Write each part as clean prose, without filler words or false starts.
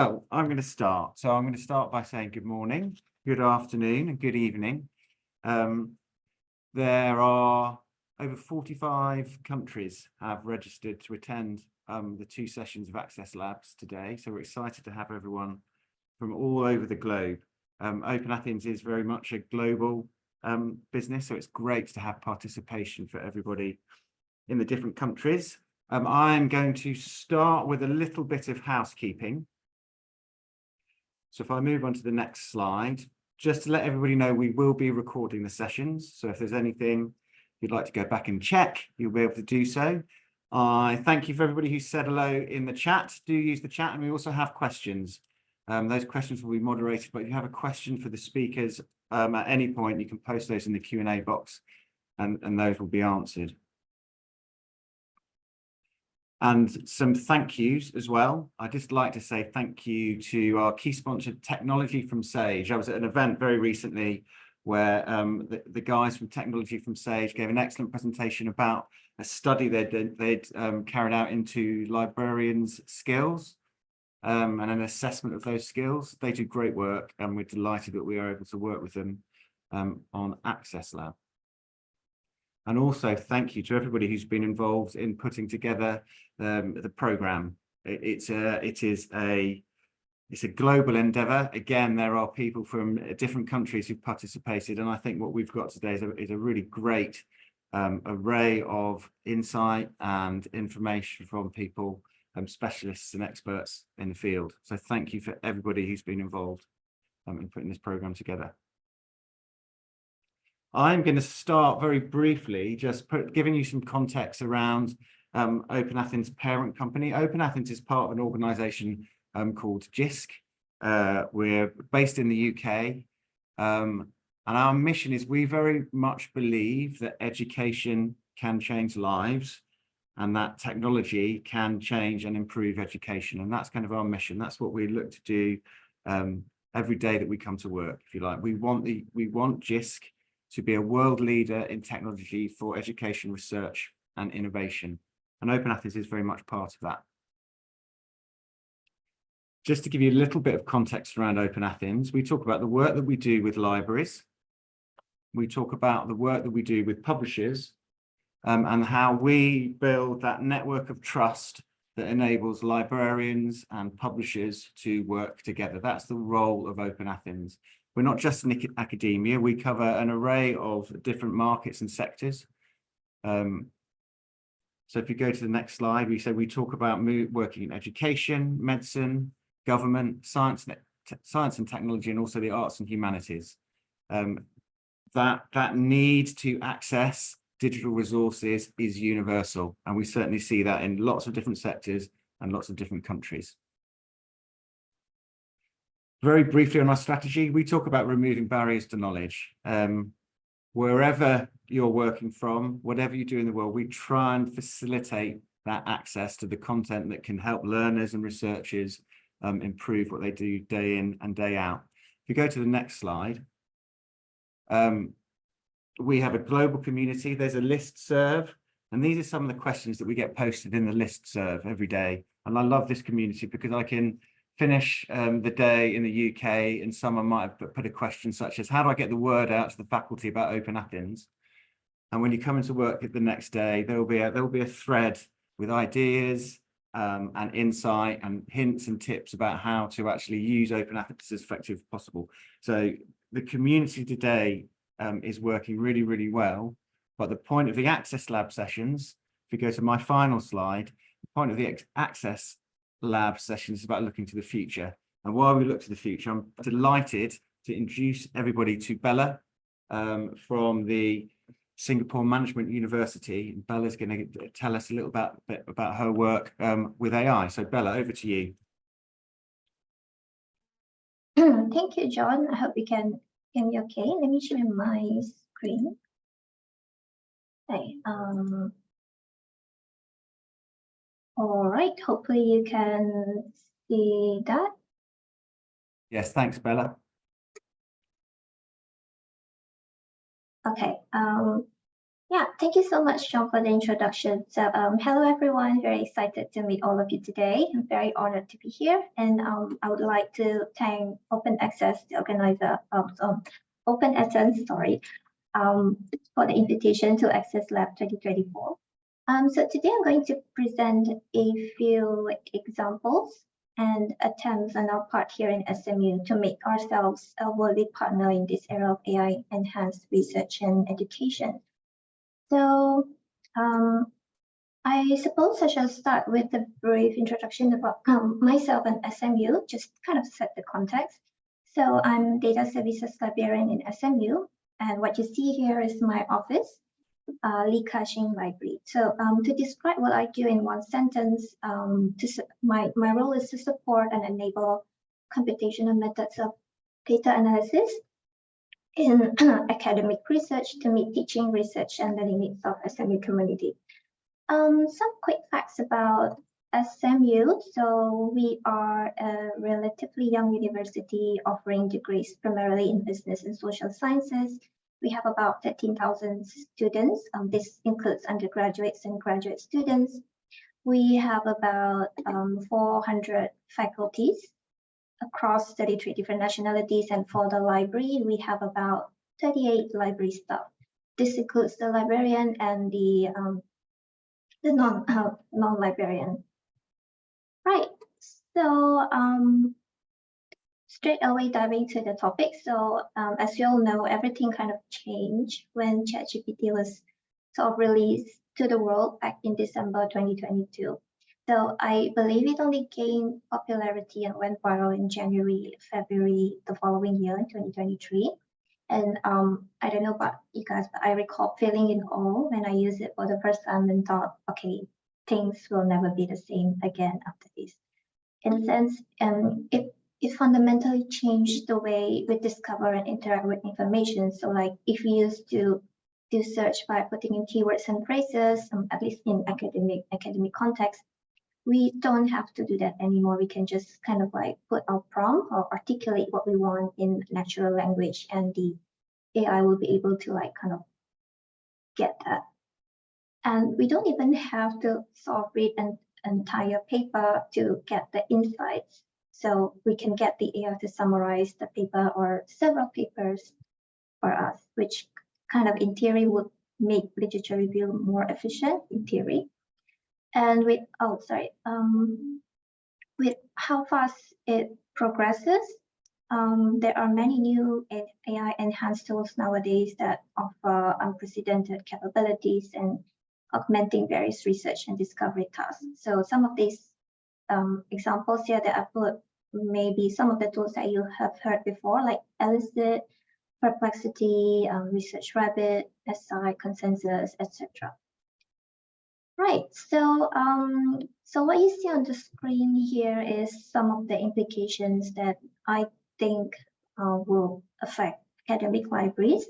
Oh, I'm going to start. So I'm going to start by saying good morning, good afternoon, and good evening. There are over 45 countries have registered to attend the 2 sessions of Access Labs today. So we're excited to have everyone from all over the globe. Open Athens is very much a global business, so it's great to have participation for everybody in the different countries. I'm going to start with a little bit of housekeeping. So if I move on to the next slide, just to let everybody know, we will be recording the sessions. So if there's anything you'd like to go back and check, you'll be able to do so. I thank you for everybody who said hello in the chat. Do use the chat, and we also have questions. Those questions will be moderated, but if you have a question for the speakers at any point, you can post those in the Q&A box, and those will be answered. And some thank yous as well. I'd just like to say thank you to our key sponsor, Technology from Sage. I was at an event very recently where the guys from Technology from Sage gave an excellent presentation about a study they'd carried out into librarians' skills and an assessment of those skills. They do great work, and we're delighted that we are able to work with them on Access Lab. And also thank you to everybody who's been involved in putting together the program. It's a global endeavor. Again, there are people from different countries who've participated, and I think what we've got today is a really great array of insight and information from people, specialists and experts in the field. So thank you for everybody who's been involved in putting this program together. I'm going to start very briefly, just giving you some context around Open Athens' parent company. Open Athens is part of an organization called JISC. We're based in the UK, and our mission is we very much believe that education can change lives and that technology can change and improve education. And that's kind of our mission. That's what we look to do every day that we come to work, if you like. We want JISC to be a world leader in technology for education, research, and innovation. And Open Athens is very much part of that. Just to give you a little bit of context around Open Athens, we talk about the work that we do with libraries. We talk about the work that we do with publishers and how we build that network of trust that enables librarians and publishers to work together. That's the role of Open Athens. We're not just in academia, we cover an array of different markets and sectors. So if you go to the next slide, we talk about working in education, medicine, government, science and technology, and also the arts and humanities. That need to access digital resources is universal, and we certainly see that in lots of different sectors and lots of different countries. Very briefly on our strategy, we talk about removing barriers to knowledge. Wherever you're working from, whatever you do in the world, we try and facilitate that access to the content that can help learners and researchers improve what they do day in and day out. If you go to the next slide, we have a global community. There's a listserv, and these are some of the questions that we get posted in the listserv every day. And I love this community because I can finish the day in the UK, and someone might have put a question such as, how do I get the word out to the faculty about Open Athens? And when you come into work the next day, there will be a thread with ideas and insight and hints and tips about how to actually use Open Athens as effective as possible. So the community today is working really, really well. But the point of the Access Lab sessions, if you go to my final slide, the point of the Access Lab sessions is about looking to the future. And while we look to the future, I'm delighted to introduce everybody to Bella from the Singapore Management University. And Bella's going to tell us a little bit about her work with AI. So Bella, over to you. Thank you, John. I hope you can hear me okay. Let me share my screen. Okay. All right, hopefully you can see that. Yes, thanks, Bella. Okay, Yeah, thank you so much, Sean, for the introduction. So, hello everyone. Very excited to meet all of you today. I'm very honored to be here, and I would like to thank Open Access, the organizer of Open Essence, for the invitation to Access Lab 2024. So today I'm going to present a few examples and attempts on our part here in SMU to make ourselves a worthy partner in this era of AI enhanced research and education. So I suppose I shall start with a brief introduction about myself and SMU, just kind of set the context. So I'm Data Services Librarian in SMU, and what you see here is my office, AIinLibrary. So to describe what I do in one sentence, my role is to support and enable computational methods of data analysis in academic research to meet teaching, research, and learning needs of SMU community. Some quick facts about SMU. So we are a relatively young university offering degrees primarily in business and social sciences. We have about 13,000 students. This includes undergraduates and graduate students. We have about 400 faculties across 33 different nationalities, and for the library, we have about 38 library staff. This includes the librarian and the non-librarian. Right, so straight away diving to the topic. So as you all know, everything kind of changed when ChatGPT was sort of released to the world back in December 2022. So I believe it only gained popularity and went viral in January, February the following year in 2023. And I don't know about you guys, but I recall feeling in awe when I used it for the first time and thought, okay, things will never be the same again after this. In a sense, it fundamentally changed the way we discover and interact with information. So like if we used to do search by putting in keywords and phrases, at least in academic context, we don't have to do that anymore. We can just kind of like put our prompt or articulate what we want in natural language, and the AI will be able to like kind of get that. And we don't even have to sort of read an entire paper to get the insights. So we can get the AI to summarize the paper or several papers for us, which kind of in theory would make literature review more efficient in theory. And with with how fast it progresses, there are many new AI enhanced tools nowadays that offer unprecedented capabilities and augmenting various research and discovery tasks. So some of these examples here that I put may be some of the tools that you have heard before, like Elicit, Perplexity, Research Rabbit, SI, Consensus, etc. Right, so so what you see on the screen here is some of the implications that I think will affect academic libraries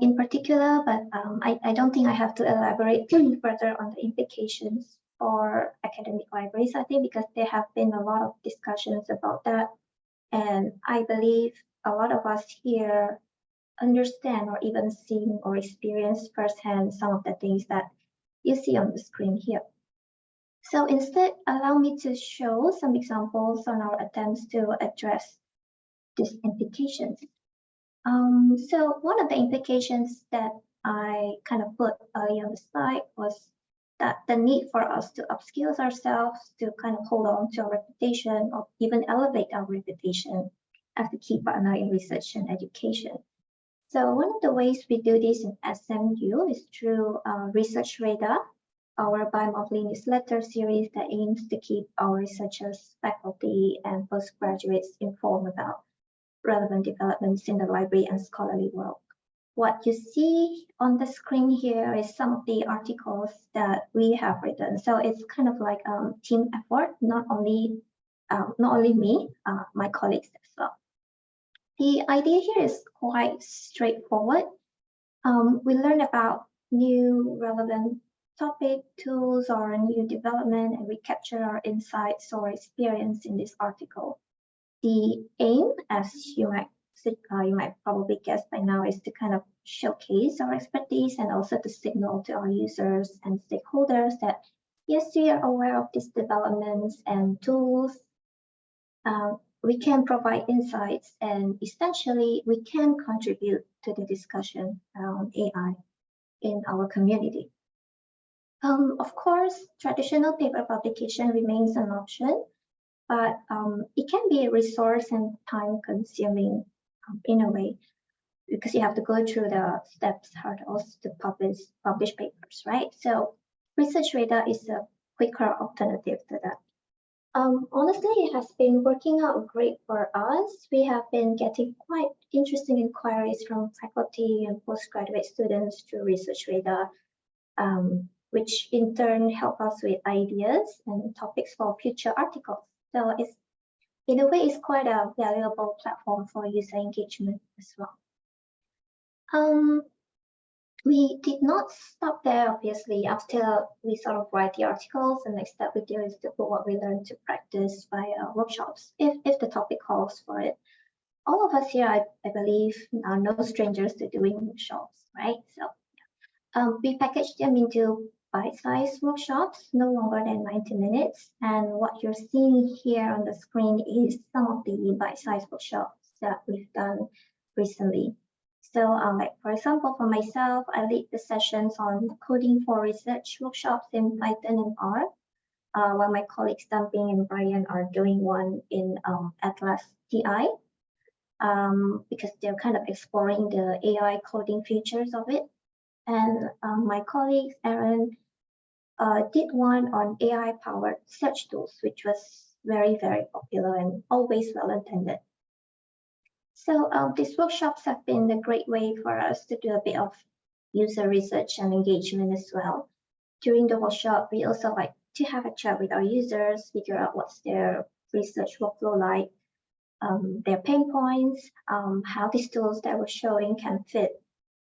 in particular, but I don't think I have to elaborate further on the implications for academic libraries, I think, because there have been a lot of discussions about that. And I believe a lot of us here understand or even seen or experienced firsthand some of the things that you see on the screen here. So instead, allow me to show some examples on our attempts to address these implications. So one of the implications that I kind of put earlier on the slide was that the need for us to upskill ourselves to kind of hold on to our reputation or even elevate our reputation as a key partner in research and education. So one of the ways we do this in SMU is through Research Radar, our bi-monthly newsletter series that aims to keep our researchers, faculty, and postgraduates informed about relevant developments in the library and scholarly world. What you see on the screen here is some of the articles that we have written. So it's kind of like a team effort, not only me, my colleagues as well. The idea here is quite straightforward. We learn about new relevant topic, tools, or a new development, and we capture our insights or experience in this article. The aim, as you might you might probably guess by now, is to kind of showcase our expertise and also to signal to our users and stakeholders that yes, we are aware of these developments and tools. We can provide insights, and essentially we can contribute to the discussion around AI in our community. Of course, traditional paper publication remains an option, but it can be resource and time consuming in a way, because you have to go through the steps, hurdles to publish papers, right? So research radar is a quicker alternative to that. Honestly, it has been working out great for us. We have been getting quite interesting inquiries from faculty and postgraduate students through Research Radar, which in turn help us with ideas and topics for future articles. So it's, in a way, it's quite a valuable platform for user engagement as well. We did not stop there, obviously. After we sort of write the articles, the next step we do is to put what we learned to practice via workshops, if the topic calls for it. All of us here, I believe, are no strangers to doing workshops, right? So we package them into bite-sized workshops, no longer than 90 minutes. And what you're seeing here on the screen is some of the bite-sized workshops that we've done recently. So like, for example, for myself, I lead the sessions on coding for research workshops in Python and R, while my colleagues Dumping and Brian are doing one in Atlas TI, because they're kind of exploring the AI coding features of it. And my colleague Aaron did one on AI-powered search tools, which was very, very popular and always well-attended. So these workshops have been a great way for us to do a bit of user research and engagement as well. During the workshop, we also like to have a chat with our users, figure out what's their research workflow like, their pain points, how these tools that we're showing can fit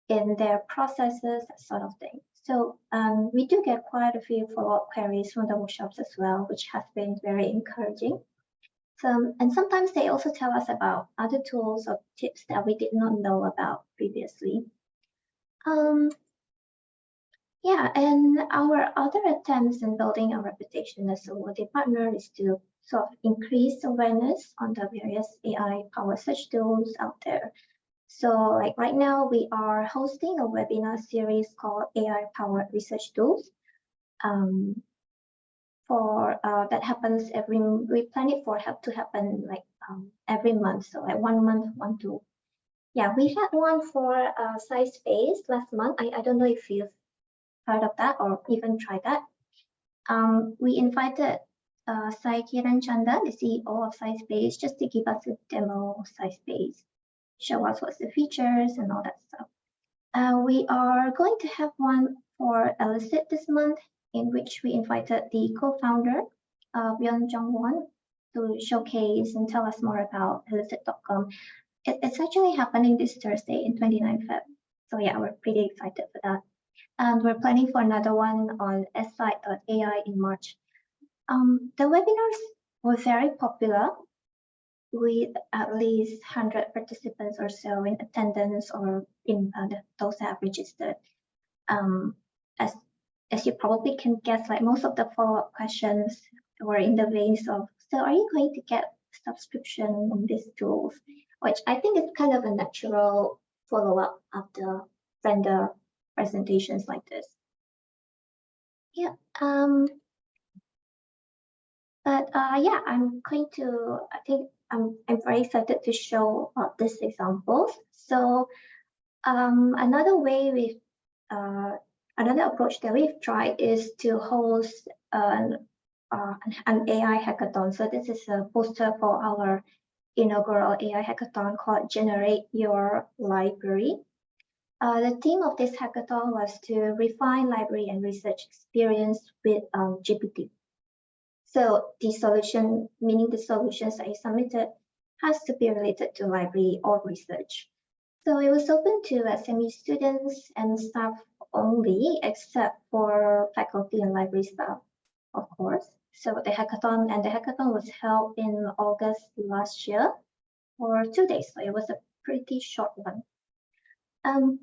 in their processes, that sort of thing. So we do get quite a few follow-up queries from the workshops as well, which has been very encouraging. And sometimes they also tell us about other tools or tips that we did not know about previously. Yeah, and our other attempts in building a reputation as a worthy partner is to sort of increase awareness on the various AI-powered search tools out there. So like right now, we are hosting a webinar series called AI-powered research tools. That happens we plan it for to happen like every month. So like 1 month, 1 tool. Yeah, we had one for SciSpace last month. I don't know if you've heard of that or even tried that. We invited Sai Kiran Chanda, the CEO of SciSpace, just to give us a demo of SciSpace, show us what's the features and all that stuff. We are going to have one for Elicit this month, in which we invited the co-founder, Byung Jong Won, to showcase and tell us more about Elicit.com. It's actually happening this Thursday in 29 Feb. So yeah, we're pretty excited for that. And we're planning for another one on site.ai in March. The webinars were very popular, with at least 100 participants or so in attendance or in those that have registered. As you probably can guess, like most of the follow-up questions were in the veins of, so are you going to get subscription on these tools? Which I think is kind of a natural follow-up after vendor presentations like this. Yeah. Yeah, I'm going to, I think I'm very excited to show these examples. So another approach that we've tried is to host an AI hackathon. So this is a poster for our inaugural AI hackathon called Generate Your Library. The theme of this hackathon was to refine library and research experience with GPT. So the solution, meaning the solutions that you submitted, has to be related to library or research. So it was open to SME students and staff only, except for faculty and library staff, of course. So the hackathon was held in August last year for 2 days. So it was a pretty short one.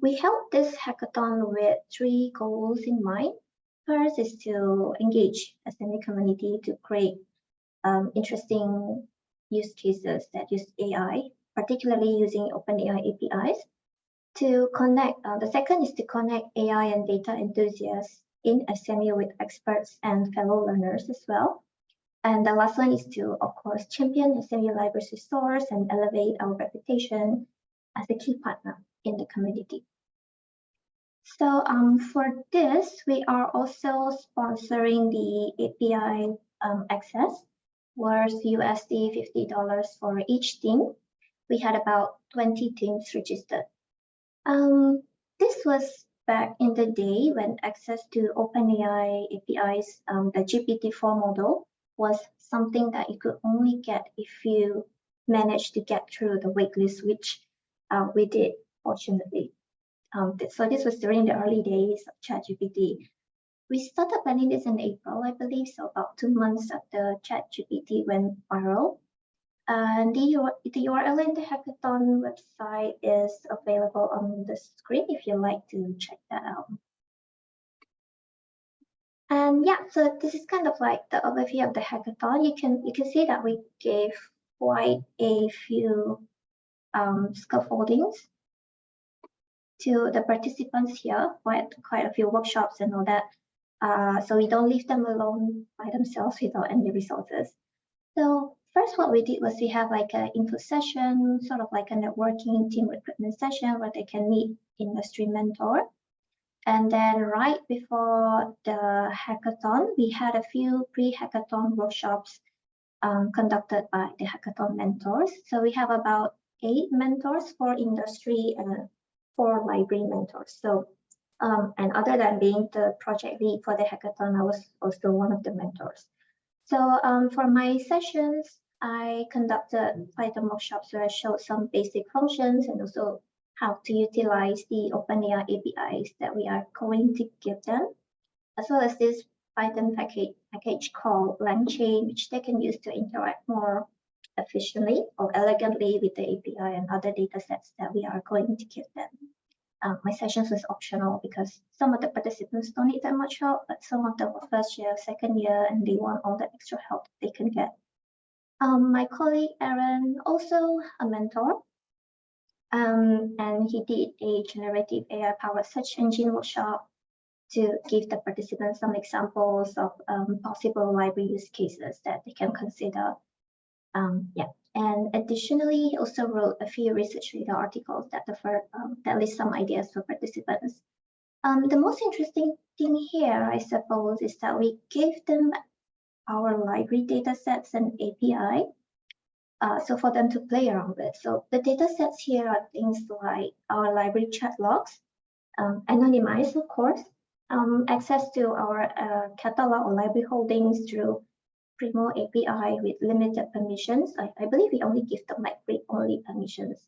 We held this hackathon with 3 goals in mind. First is to engage SME community to create interesting use cases that use AI, particularly using OpenAI APIs. To connect, the second is to connect AI and data enthusiasts in SMU with experts and fellow learners as well. And the last one is to, of course, champion SMU Libraries resource and elevate our reputation as a key partner in the community. So for this, we are also sponsoring the API access, worth USD $50 for each team. We had about 20 teams registered. This was back in the day when access to OpenAI APIs, the GPT-4 model, was something that you could only get if you managed to get through the waitlist, which we did, fortunately. So this was during the early days of ChatGPT. We started planning this in April, I believe, so about 2 months after ChatGPT went viral. And the URL in the hackathon website is available on the screen if you'd like to check that out. And yeah, so this is kind of like the overview of the hackathon. You can see that we gave quite a few scaffoldings to the participants here, quite a few workshops and all that. So we don't leave them alone by themselves without any resources. So first, what we did was we have like an info session, sort of like a networking team recruitment session where they can meet industry mentor. And then right before the hackathon, we had a few pre-hackathon workshops conducted by the hackathon mentors. So we have about 8 mentors for industry and 4 library mentors. So, and other than being the project lead for the hackathon, I was also one of the mentors. So for my sessions, I conducted Python workshops where I showed some basic functions and also how to utilize the OpenAI APIs that we are going to give them, as well as this Python package called LangChain, which they can use to interact more efficiently or elegantly with the API and other data sets that we are going to give them. My sessions was optional because some of the participants don't need that much help, but some of them were first year, second year, and they want all the extra help they can get. My colleague Aaron, also a mentor, and he did a generative AI-powered search engine workshop to give the participants some examples of possible library use cases that they can consider. And additionally, he also wrote a few research-related articles that list some ideas for participants. The most interesting thing here, I suppose, is that we gave them our library datasets and API, so for them to play around with. So the datasets here are things like our library chat logs, anonymized, of course, access to our catalog or library holdings through Primo API with limited permissions. I believe we only give them like read-only permissions.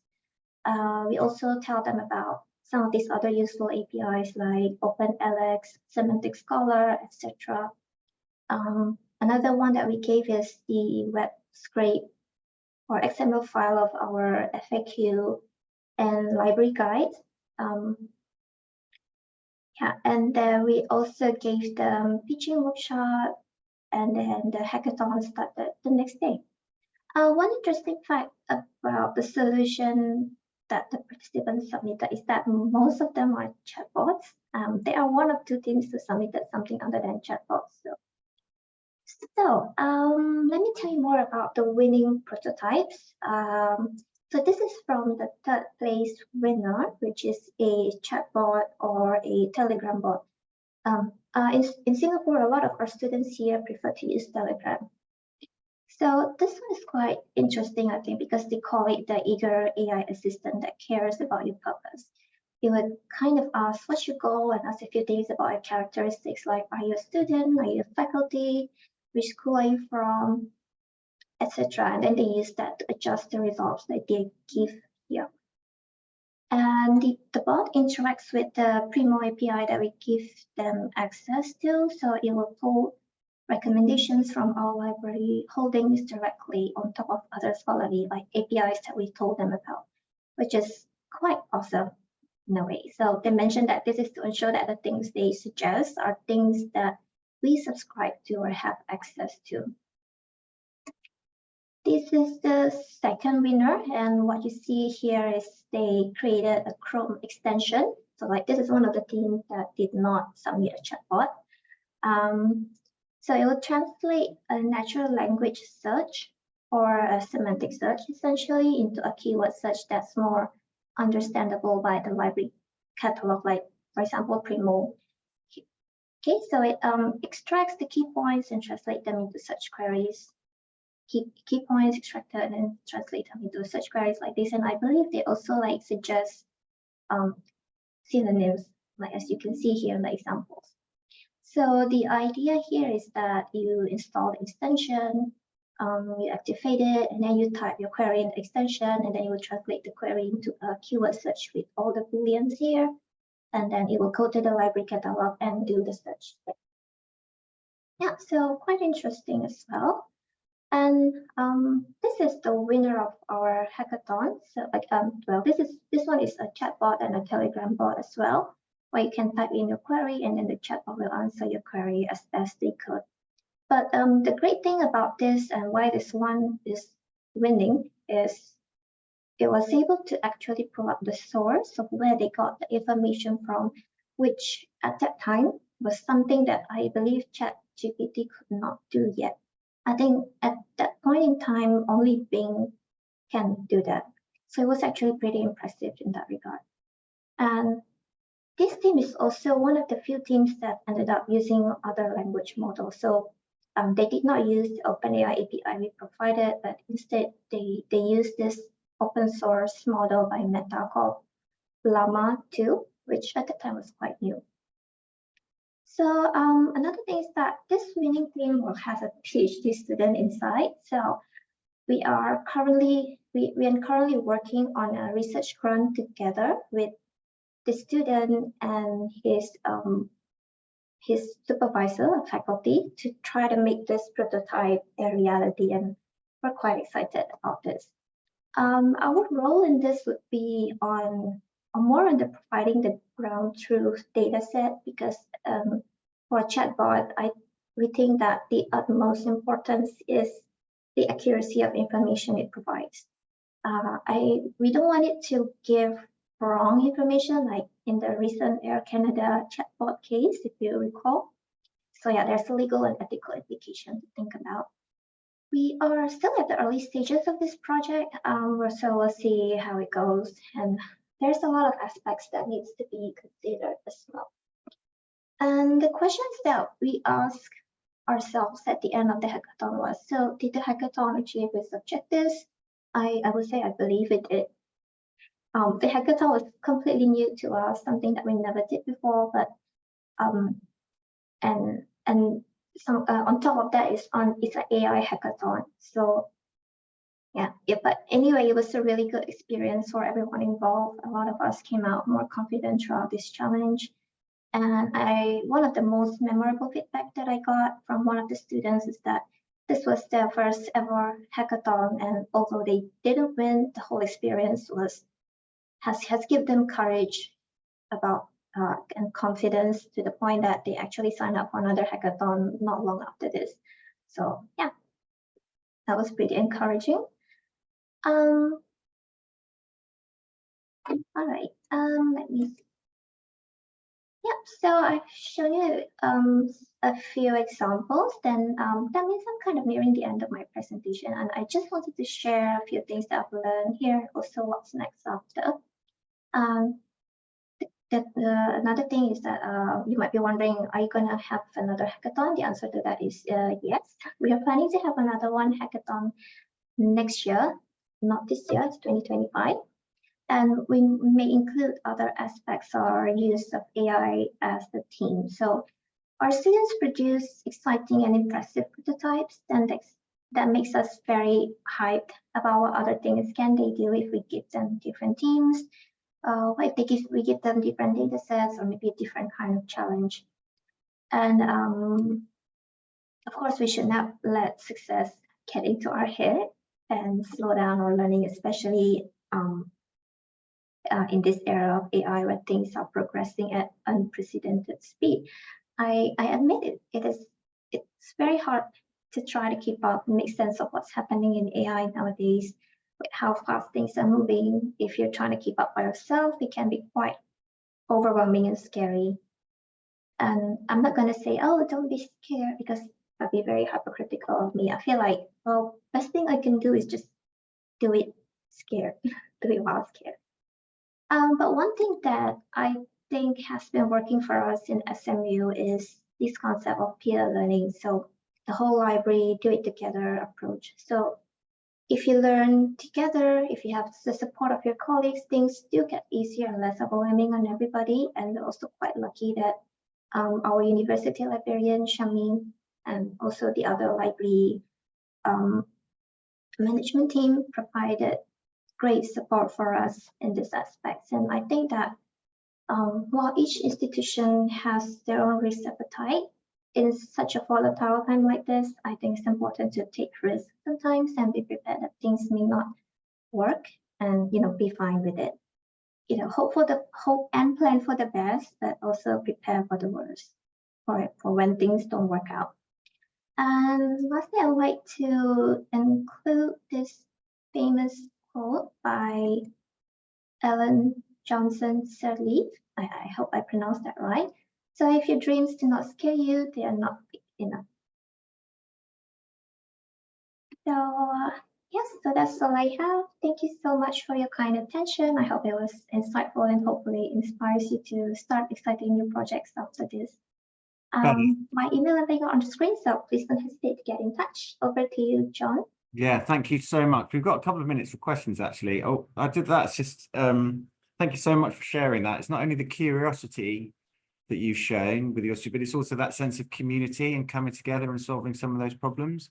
We also tell them about some of these other useful APIs like OpenLX, Semantic Scholar, etc. Another one that we gave is the web scrape or XML file of our FAQ and library guide. And then we also gave them pitching workshop, and then the hackathon started the next day. One interesting fact about the solution that the participants submitted is that most of them are chatbots. There are 1 or 2 teams who submitted something other than chatbots. So let me tell you more about the winning prototypes. So this is from the 3rd place winner, which is a chatbot or a Telegram bot. In Singapore, a lot of our students here prefer to use Telegram. So this one is quite interesting, I think, because they call it the eager AI assistant that cares about your purpose. It would kind of ask what's your goal and ask a few things about your characteristics, like are you a student, are you a faculty, which school are you from, etc. And then they use that to adjust the results that they give here. And the bot interacts with the Primo API that we give them access to, so it will pull recommendations from our library holdings directly on top of other scholarly like APIs that we told them about. which is quite awesome in a way. So they mentioned that this is to ensure that the things they suggest are things that we subscribe to or have access to. This is the second winner, and what you see here is they created a Chrome extension. So like this is one of the teams that did not submit a chatbot. So it will translate a natural language search or a semantic search essentially into a keyword search that's more understandable by the library catalog, like for example, Primo. Okay, so it extracts the key points and translate them into search queries. Key points extracted and then translate them into search queries like this. And I believe they also like suggest synonyms, like as you can see here in the examples. So the idea here is that you install the extension, you activate it, and then you type your query in the extension, and then you will translate the query into a keyword search with all the booleans here, and then it will go to the library catalog and do the search. Yeah, so quite interesting as well. And this is the winner of our hackathon. So like well, this one is a chatbot and a Telegram bot as well, where you can type in your query and then the chatbot will answer your query as best they could. But the great thing about this and why this one is winning is it was able to actually pull up the source of where they got the information from, which at that time was something that I believe ChatGPT could not do yet. I think at that point in time, only Bing can do that. So it was actually pretty impressive in that regard. And this team is also one of the few teams that ended up using other language models. So they did not use the OpenAI API we provided, but instead they used this open source model by Meta called Llama 2, which at the time was quite new. So another thing is that this winning team will have a PhD student inside. So we are currently working on a research grant together with the student and his supervisor, faculty, to try to make this prototype a reality, and we're quite excited about this. Our role in this would be more on the providing the ground truth data set, because for a chatbot, we think that the utmost importance is the accuracy of information it provides. We don't want it to give wrong information, like in the recent Air Canada chatbot case, if you recall. So yeah, there's a legal and ethical implication to think about. We are still at the early stages of this project, so we'll see how it goes. And there's a lot of aspects that needs to be considered as well. And the questions that we ask ourselves at the end of the hackathon was, so did the hackathon achieve its objectives? I would say I believe it did. The hackathon was completely new to us, something that we never did before, but on top of that it's an AI hackathon. So yeah, but anyway, it was a really good experience for everyone involved. A lot of us came out more confident throughout this challenge. And one of the most memorable feedback that I got from one of the students is that this was their first ever hackathon, and although they didn't win, the whole experience has given them courage about and confidence to the point that they actually signed up for another hackathon not long after this. So yeah, that was pretty encouraging. All right, let me see. Yep, so I've shown you a few examples. Then that means I'm kind of nearing the end of my presentation, and I just wanted to share a few things that I've learned here, also what's next after. Another thing is that you might be wondering, are you going to have another hackathon? The answer to that is yes. We are planning to have another one hackathon next year, not this year, it's 2025. And we may include other aspects of our use of AI as the theme. So our students produce exciting and impressive prototypes, and that makes us very hyped about what other things can they do if we give them different teams. What if we give them different data sets, or maybe a different kind of challenge. And of course, we should not let success get into our head and slow down our learning, especially in this era of AI where things are progressing at unprecedented speed. I admit it's very hard to try to keep up and make sense of what's happening in AI nowadays, with how fast things are moving. If you're trying to keep up by yourself, it can be quite overwhelming and scary. And I'm not going to say, oh, don't be scared, because that'd be very hypocritical of me. I feel like, well, best thing I can do is just do it scared, do it while scared. But one thing that I think has been working for us in SMU is this concept of peer learning. So the whole library, do it together approach. So if you learn together, if you have the support of your colleagues, things do get easier and less overwhelming on everybody. And we're also quite lucky that our university librarian, Shamin, and also the other library management team provided great support for us in this aspect. And I think that while each institution has their own risk appetite, in such a volatile time like this, I think it's important to take risks sometimes and be prepared that things may not work, and be fine with it. Hope and plan for the best, but also prepare for the worst for when things don't work out. And lastly, I would like to include this famous quote by Ellen Johnson Sirleaf. I hope I pronounced that right. So if your dreams do not scare you, they are not big enough. So yes, so that's all I have. Thank you so much for your kind attention. I hope it was insightful and hopefully inspires you to start exciting new projects after this. My email is on the screen, so please don't hesitate to get in touch. Over to you, John. Yeah, thank you so much. We've got a couple of minutes for questions, actually. Oh, I did that. It's just thank you so much for sharing that. It's not only the curiosity that you've shown with your students, but it's also that sense of community and coming together and solving some of those problems.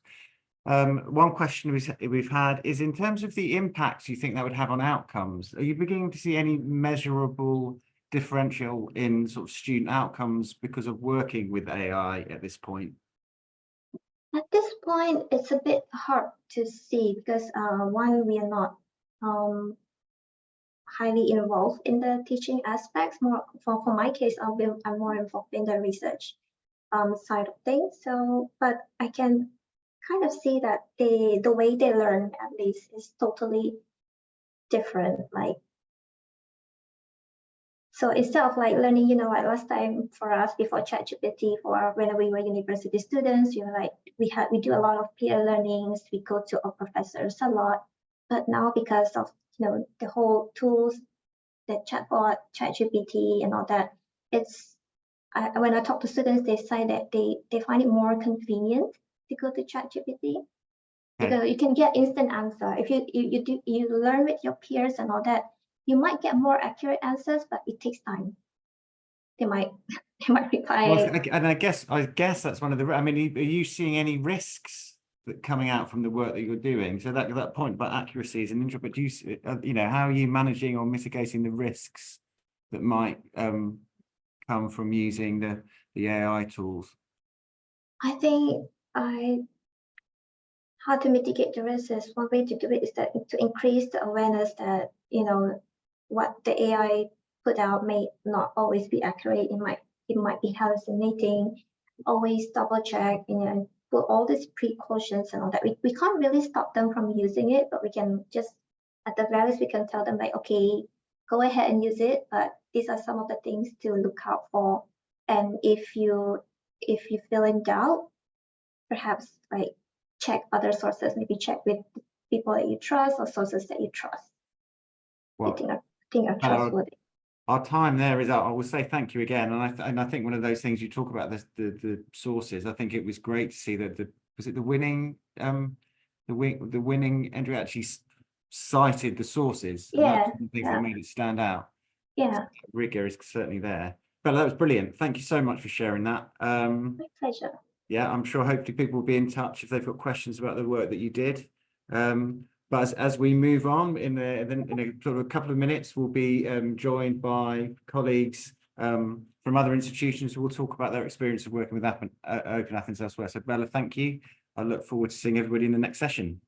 One question we've had is, in terms of the impacts you think that would have on outcomes, are you beginning to see any measurable differential in sort of student outcomes because of working with AI at this point? At this point, it's a bit hard to see because one, we are not highly involved in the teaching aspects. More for my case, I'm more involved in the research side of things. So, but I can kind of see that the way they learn, at least, is totally different. Like, so instead of like learning, like last time for us before ChatGPT, for when we were university students, we do a lot of peer learnings. We go to our professors a lot, but now because of the whole tools, the chatbot, ChatGPT, and all that, when I talk to students, they say that they find it more convenient to go to ChatGPT because you can get instant answer. If you learn with your peers and all that, you might get more accurate answers, but it takes time. They might reply. Well, and I guess that's one of the. I mean, are you seeing any risks that coming out from the work that you're doing? So that point about accuracy is an interesting. But do you, how are you managing or mitigating the risks that might come from using the AI tools? I think how to mitigate the risks is one way to do it is that to increase the awareness that what the AI put out may not always be accurate. It might be hallucinating. Always double check, put all these precautions and all that. We can't really stop them from using it, but we can just, at the very least, we can tell them like, okay, go ahead and use it, but these are some of the things to look out for. And if you feel in doubt, perhaps like check other sources, maybe check with people that you trust or sources that you trust. Well, I think are trustworthy. Our time there is up. I will say thank you again, and I think one of those things you talk about the sources. I think it was great to see that was it the winning entry actually cited the sources. Yeah, and that's one of the things that made it stand out. Yeah, rigor is certainly there. But that was brilliant. Thank you so much for sharing that. My pleasure. Yeah, I'm sure hopefully people will be in touch if they've got questions about the work that you did. But as we move on in a sort of a couple of minutes, we'll be joined by colleagues from other institutions who will talk about their experience of working with Open Athens elsewhere. So Bella, thank you. I look forward to seeing everybody in the next session.